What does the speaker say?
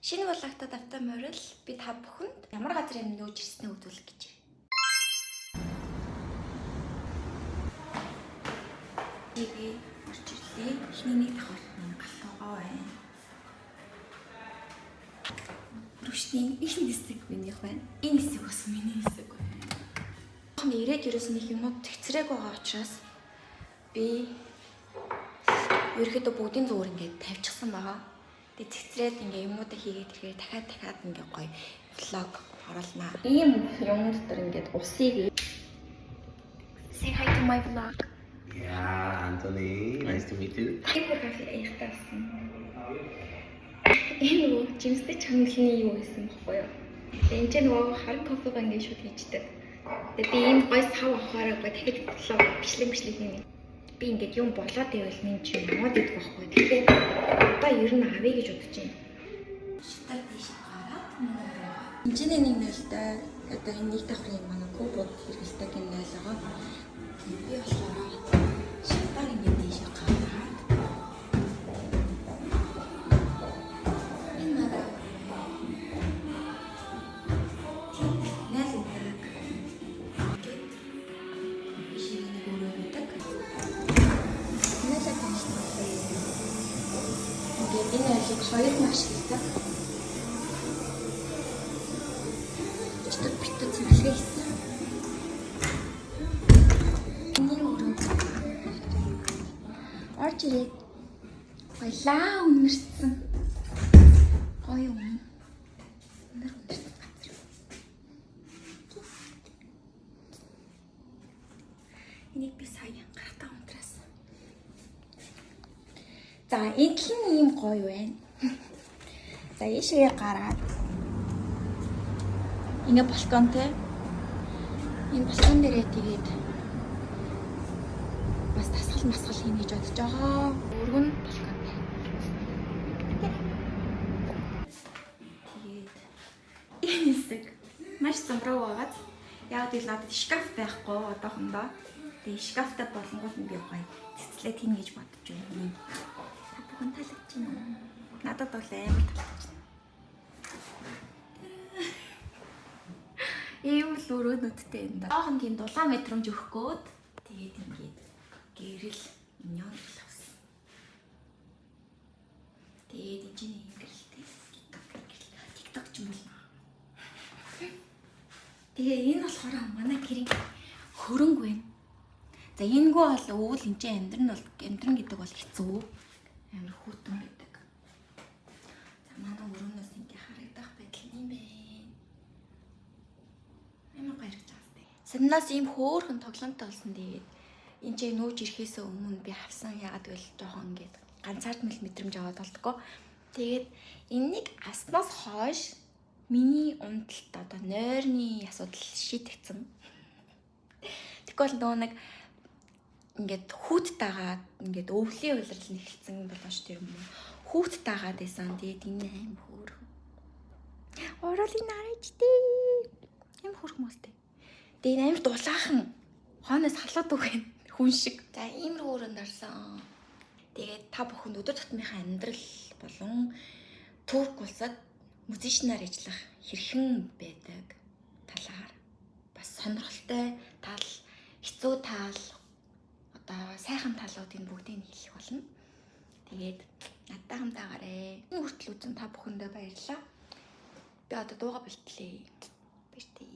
Шинэ булаагтад автаа морил би та бүхэнд ямар газар юм нөөж ирснээ үзүүлэх гэж. Тэгээ орч ирлээ. Эхний нэг давхар галтгоо байна. Рүшний энэ хэсэг минийх байна. Энэ хэсэг бас миний хэсэг байна. Хоног ирээд ерөөсөн нэг юмуд тэгцрээг байгаа учраас би ерөөхдөө бүгдийн зүгээр ингээд тавьчихсан байгаа. Тэгээд цэцрээд ингээ юмнуудаа хийгээд ирэхээр дахиад ингээ гоё влог оруулнаа. Ийм юмнууд төр ингээд усыг Say hi to my vlog. Yeah, Anthony, nice to meet you. Ихтаасан. Энэ жимстэй чангалны юу гэсэн бэхгүй юу? Тэгээд энэ ч нөгөө харин кофега ингээ шууд хийждэг. Тэгээд би ийм гоё сав авахаараа дахиад влог бичлэг хийнэ. Би ингээд юм болоод байвал нэг чи яваад идэх байхгүй. Тэгэхээр одоо ер нь авъя гэж бодож байна. Шитар тийш гараад хэмжээний нэг нөлтэй одоо энэ нэг давхрын юм манай кубод хэрэгэлдэг юм найл байгаа. Би болохоор шитар ингээд тийш гараад энэ нараа найл гэдэг. Ишиний өөрөө гэдэг. Энэ айлыг хоёр нь ашигладаг. Чөтгөр битүү цэвэрлэгээ хийсэн. Энийг өрөө. Орж ирээд баялаа үнэрсэн. Гоё юм. Үнэрсэн газар. Энийг би сая гарахтаа унтраасан. За, энэ л ийм гоё байна. За, ийшээ гараад ингээ балконтэй. Энэ балкон дээрээ тэгээд бас масгал хийнэ гэж бодож байгаа. Өргөн балконтэй. Тэгээд энэ хэсэг маш зумраа байгаад яг л надад шкаф байхгүй одоохондоо. Тэгээд шкафтай болонгууд нь би гоё цэцлээд хийнэ гэж бодож байна. Таалагдж байна. Надад бол амар таалагдж байна. Ийм л өрөөнөдтэй энэ. Жоохон тийм дулаан мэдрэмж өгөхгүйд тэгээд ингээд гэрэл нён авсан. Тэгээд энэ чинь гэрэлтэй. TikTok ч юм бол. Тэгээд энэ болохоор манай гэрийн хөрөнгө байна. За энэгүй бол өвөл энэ чинь амьдрын гэдэг бол хэцүү. Амар хүүтэн байдаг. За манай өрөөнөөс ингээ харагдах байдал юм бэ. Амар гарч байгаа. Сарнаас ийм хөөрхөн тоглоомтой болсон. Тэгээд энэ ч нөөж ирэхээс өмнө би авсан. Яагаад гэвэл жоохон ингээд ганцаард мэдрэмж аваад болдгоо. Тэгээд энэнийг авснаас хойш миний унталт одоо нойрны асуудал шийдэгдсэн. Тэгвэл нөгөө нэг ингээд хүүт дагаад ингээд өвлийн улирал нэхэлсэн болооч тэр юм уу. Хүүт дагаад байсан. Тэгээд энэ аим хөөрхөн. Оролын нарайчтэй. Аим хөөрхөн мөлтэй. Тэгээд амар дулаахан. Хооноос халаад өгөн хүн шиг. За иймэр хөөрөнд орсон. Тэгээд та бүхэн өдөр тутмынхаа амьдрал болон Турк улсад музейчнаар ажиллах хэрхэн байдаг талаар бас сонирхолтой тал, хэцүү тал, сайхан талуудыг бүгдийг хэлэх болно. Тэгээд надтай хамтаагаарай. Энэ хүртэл үзэн та бүхэндээ баярлалаа. Би одоо дууга бэлтлээ. Баяртай.